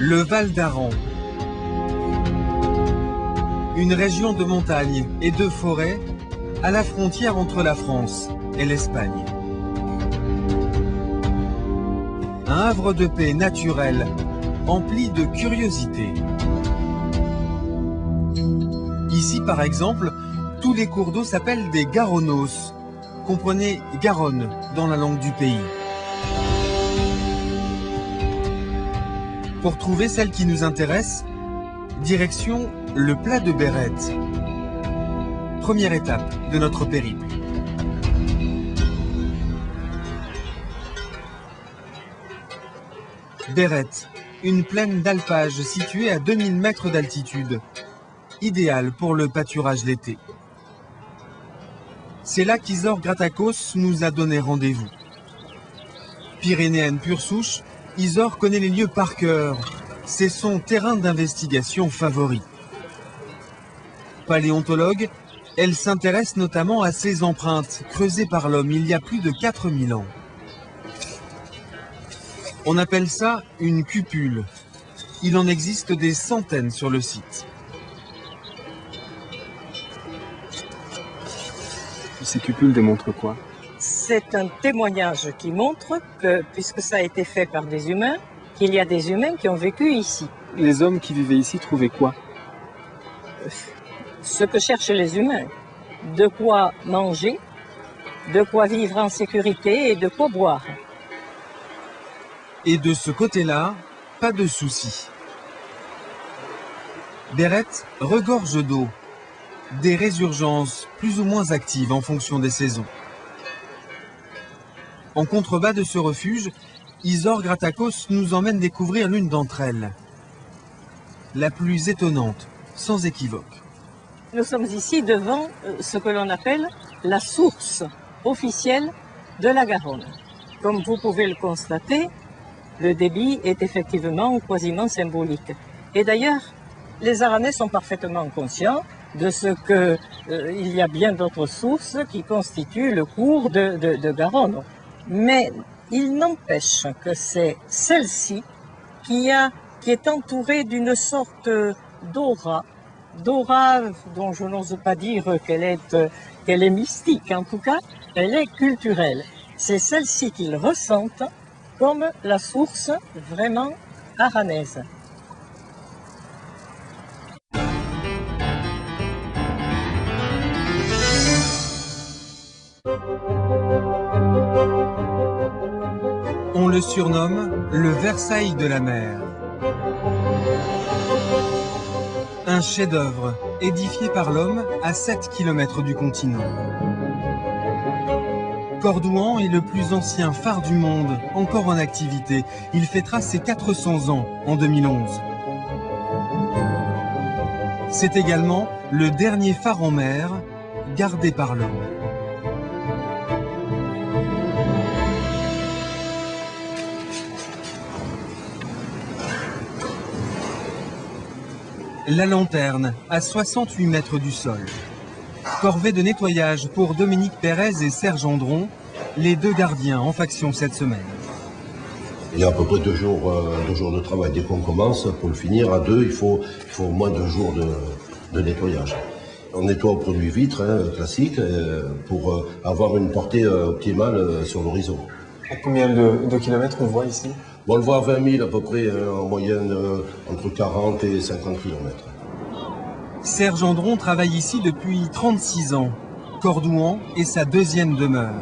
Le Val d'Aran. Une région de montagnes et de forêts à la frontière entre la France et l'Espagne. Un havre de paix naturel, empli de curiosité. Ici, par exemple, tous les cours d'eau s'appellent des Garonnos. Comprenez Garonne dans la langue du pays. Pour trouver celle qui nous intéresse, direction le plat de Bérette. Première étape de notre périple. Bérette, une plaine d'alpage située à 2000 mètres d'altitude, idéale pour le pâturage l'été. C'est là qu'Isor Gratakos nous a donné rendez-vous. Pyrénéenne pure souche, Isor connaît les lieux par cœur. C'est son terrain d'investigation favori. Paléontologue, elle s'intéresse notamment à ces empreintes creusées par l'homme il y a plus de 4000 ans. On appelle ça une cupule. Il en existe des centaines sur le site. Ces cupules démontrent quoi? C'est un témoignage qui montre que, puisque ça a été fait par des humains, qu'il y a des humains qui ont vécu ici. Les hommes qui vivaient ici trouvaient quoi? Ce que cherchent les humains. De quoi manger, de quoi vivre en sécurité et de quoi boire. Et de ce côté-là, pas de souci. Bérette regorge d'eau. Des résurgences plus ou moins actives en fonction des saisons. En contrebas de ce refuge, Isor Gratakos nous emmène découvrir l'une d'entre elles. La plus étonnante, sans équivoque. Nous sommes ici devant ce que l'on appelle la source officielle de la Garonne. Comme vous pouvez le constater, le débit est effectivement quasiment symbolique. Et d'ailleurs, les Aranais sont parfaitement conscients de ce qu'il y a bien d'autres sources qui constituent le cours de Garonne. Mais il n'empêche que c'est celle-ci qui est entourée d'une sorte d'aura dont je n'ose pas dire qu'elle est mystique, en tout cas, elle est culturelle. C'est celle-ci qu'ils ressentent comme la source vraiment aranaise. On le surnomme le Versailles de la mer. Un chef-d'œuvre édifié par l'homme à 7 km du continent. Cordouan est le plus ancien phare du monde, encore en activité. Il fêtera ses 400 ans en 2011. C'est également le dernier phare en mer gardé par l'homme. La lanterne, à 68 mètres du sol. Corvée de nettoyage pour Dominique Pérez et Serge Andron, les deux gardiens en faction cette semaine. Il y a à peu près deux jours de travail. Dès qu'on commence, pour le finir à deux, il faut au moins 2 jours de nettoyage. On nettoie au produit vitre, classique, pour avoir une portée optimale sur l'horizon. À combien de kilomètres on voit ici? Bon, on le voit à 20 000 à peu près, en moyenne entre 40 et 50 km. Serge Andron travaille ici depuis 36 ans. Cordouan est sa deuxième demeure.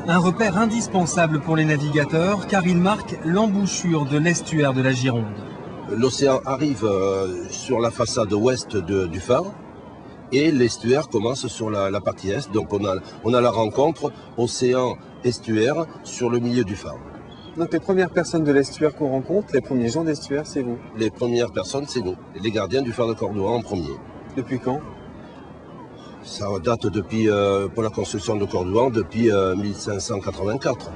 Un repère indispensable pour les navigateurs car il marque l'embouchure de l'estuaire de la Gironde. L'océan arrive sur la façade ouest du phare et l'estuaire commence sur la partie est. Donc on a la rencontre océan-estuaire sur le milieu du phare. Donc les premières personnes de l'estuaire qu'on rencontre, les premiers gens d'estuaire, c'est vous? Les premières personnes, c'est nous, les gardiens du phare de Cordouan en premier. Depuis quand? Ça date depuis, pour la construction de Cordouan, depuis 1584.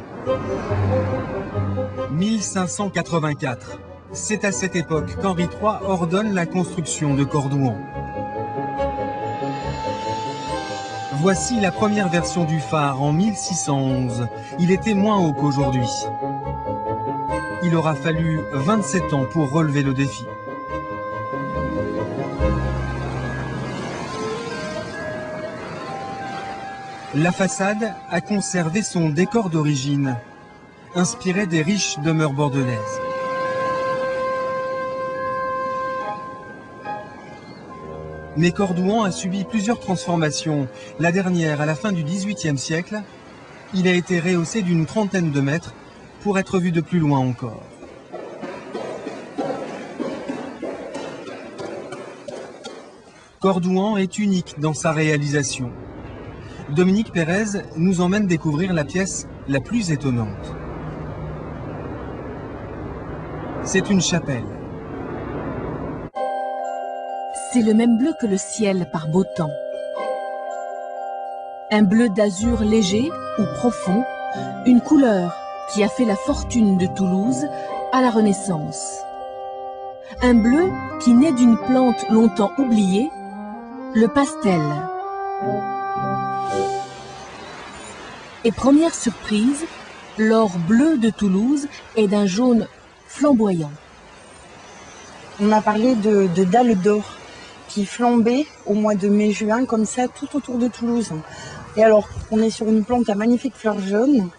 1584. C'est à cette époque qu'Henri III ordonne la construction de Cordouan. Voici la première version du phare en 1611. Il était moins haut qu'aujourd'hui. Il aura fallu 27 ans pour relever le défi. La façade a conservé son décor d'origine, inspiré des riches demeures bordelaises. Mais Cordouan a subi plusieurs transformations. La dernière, à la fin du XVIIIe siècle, il a été rehaussé d'une trentaine de mètres pour être vu de plus loin encore. Cordouan est unique dans sa réalisation. Dominique Pérez nous emmène découvrir la pièce la plus étonnante. C'est une chapelle. C'est le même bleu que le ciel par beau temps. Un bleu d'azur léger ou profond, une couleur qui a fait la fortune de Toulouse à la Renaissance. Un bleu qui naît d'une plante longtemps oubliée, le pastel. Et première surprise, l'or bleu de Toulouse est d'un jaune flamboyant. On a parlé de dalles d'or qui flambaient au mois de mai-juin, comme ça, tout autour de Toulouse. Et alors, on est sur une plante à magnifiques fleurs jaunes.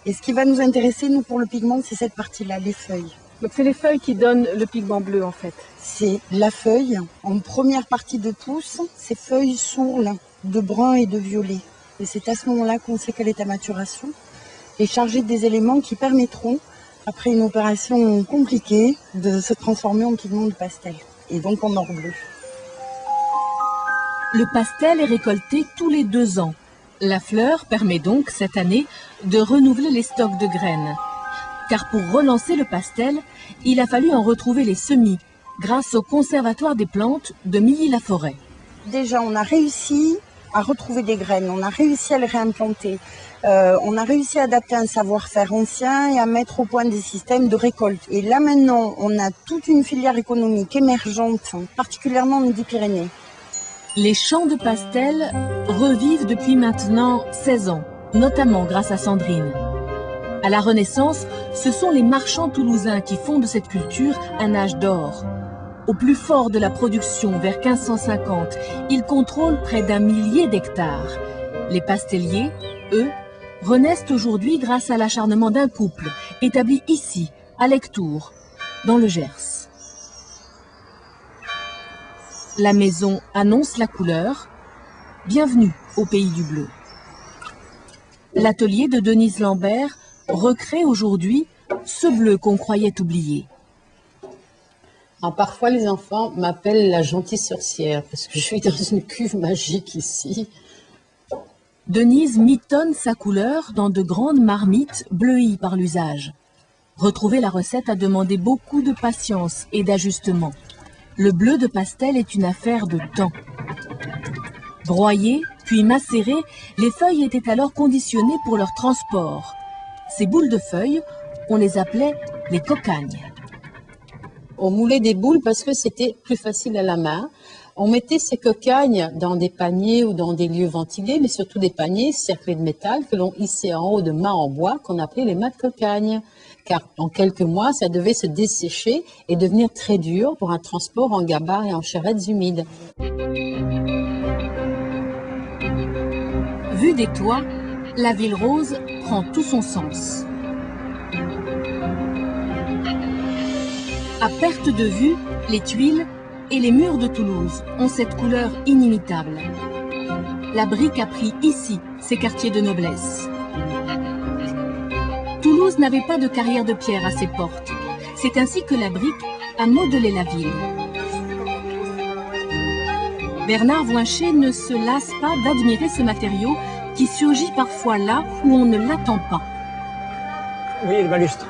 Et ce qui va nous intéresser, nous, pour le pigment, c'est cette partie-là, les feuilles. Donc c'est les feuilles qui donnent le pigment bleu, en fait. C'est la feuille, en première partie de pouce, ces feuilles sourles de brun et de violet. Et c'est à ce moment-là qu'on sait qu'elle est à maturation et chargée des éléments qui permettront, après une opération compliquée, de se transformer en pigment de pastel. Et donc en or bleu. Le pastel est récolté tous les 2 ans. La fleur permet donc, cette année, de renouveler les stocks de graines. Car pour relancer le pastel, il a fallu en retrouver les semis, grâce au Conservatoire des plantes de Milly-la-Forêt. Déjà, on a réussi à retrouver des graines, on a réussi à les réimplanter, on a réussi à adapter un savoir-faire ancien et à mettre au point des systèmes de récolte. Et là maintenant, on a toute une filière économique émergente, particulièrement en Midi-Pyrénées. Les champs de pastel revivent depuis maintenant 16 ans, notamment grâce à Sandrine. À la Renaissance, ce sont les marchands toulousains qui font de cette culture un âge d'or. Au plus fort de la production, vers 1550, ils contrôlent près d'1 millier d'hectares. Les pasteliers, eux, renaissent aujourd'hui grâce à l'acharnement d'un couple, établi ici, à Lectoure, dans le Gers. La maison annonce la couleur. Bienvenue au pays du bleu. L'atelier de Denise Lambert recrée aujourd'hui ce bleu qu'on croyait oublié. Alors, parfois, les enfants m'appellent la gentille sorcière parce que je suis dans une cuve magique ici. Denise mitonne sa couleur dans de grandes marmites bleuies par l'usage. Retrouver la recette a demandé beaucoup de patience et d'ajustement. Le bleu de pastel est une affaire de temps. Broyées, puis macérées, les feuilles étaient alors conditionnées pour leur transport. Ces boules de feuilles, on les appelait les cocagnes. On moulait des boules parce que c'était plus facile à la main. On mettait ces cocagnes dans des paniers ou dans des lieux ventilés, mais surtout des paniers cerclés de métal que l'on hissait en haut de mâts en bois qu'on appelait les mâts de cocagne. Car en quelques mois, ça devait se dessécher et devenir très dur pour un transport en gabarres et en charrettes humides. Vue des toits, la ville rose prend tout son sens. À perte de vue, les tuiles et les murs de Toulouse ont cette couleur inimitable. La brique a pris ici ses quartiers de noblesse. Toulouse n'avait pas de carrière de pierre à ses portes. C'est ainsi que la brique a modelé la ville. Bernard Voincher ne se lasse pas d'admirer ce matériau qui surgit parfois là où on ne l'attend pas. Vous voyez le balustre.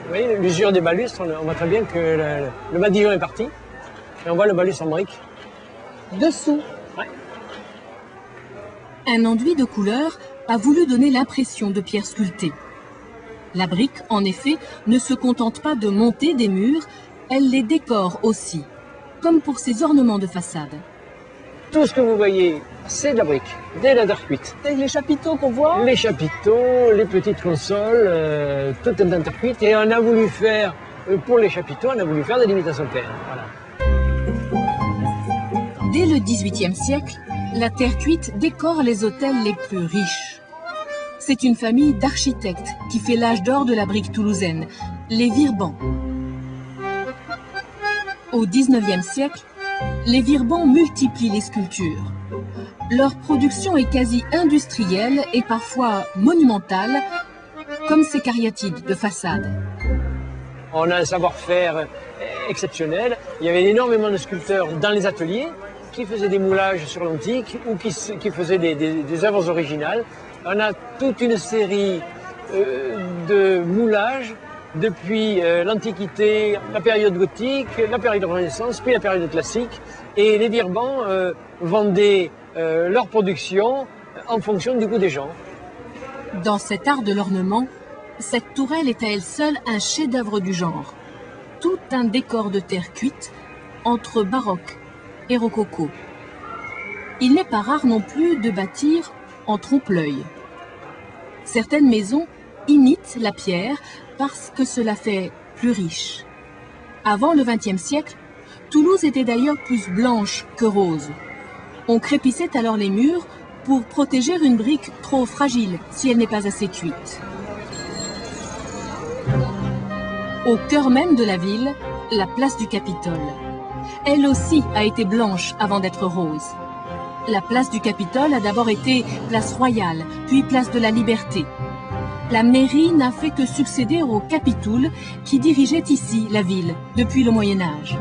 Vous voyez l'usure des balustres, on voit très bien que le madillon est parti. Et on voit le balustre en brique. Dessous. Ouais. Un enduit de couleur a voulu donner l'impression de pierre sculptée. La brique, en effet, ne se contente pas de monter des murs, elle les décore aussi, comme pour ses ornements de façade. Tout ce que vous voyez, c'est de la brique, de la terre cuite. Et les chapiteaux qu'on voit, Les chapiteaux, les petites consoles, tout est en terre cuite. Et on a voulu faire, pour les chapiteaux, on a voulu faire des limitations de terre. Voilà. Dès le XVIIIe siècle, la terre cuite décore les hôtels les plus riches. C'est une famille d'architectes qui fait l'âge d'or de la brique toulousaine, les Virban. Au XIXe siècle, les Virban multiplient les sculptures. Leur production est quasi industrielle et parfois monumentale, comme ces cariatides de façade. On a un savoir-faire exceptionnel. Il y avait énormément de sculpteurs dans les ateliers qui faisaient des moulages sur l'antique ou qui faisaient des œuvres originales. On a toute une série de moulages depuis l'Antiquité, la période gothique, la période Renaissance, puis la période classique. Et les Virban vendaient leur production en fonction du goût des gens. Dans cet art de l'ornement, cette tourelle est à elle seule un chef-d'œuvre du genre. Tout un décor de terre cuite entre baroque et rococo. Il n'est pas rare non plus de bâtir en trompe-l'œil. Certaines maisons imitent la pierre parce que cela fait plus riche. Avant le XXe siècle, Toulouse était d'ailleurs plus blanche que rose. On crépissait alors les murs pour protéger une brique trop fragile si elle n'est pas assez cuite. Au cœur même de la ville, la place du Capitole. Elle aussi a été blanche avant d'être rose. La place du Capitole a d'abord été place Royale, puis place de la Liberté. La mairie n'a fait que succéder au Capitoul qui dirigeait ici la ville depuis le Moyen Âge.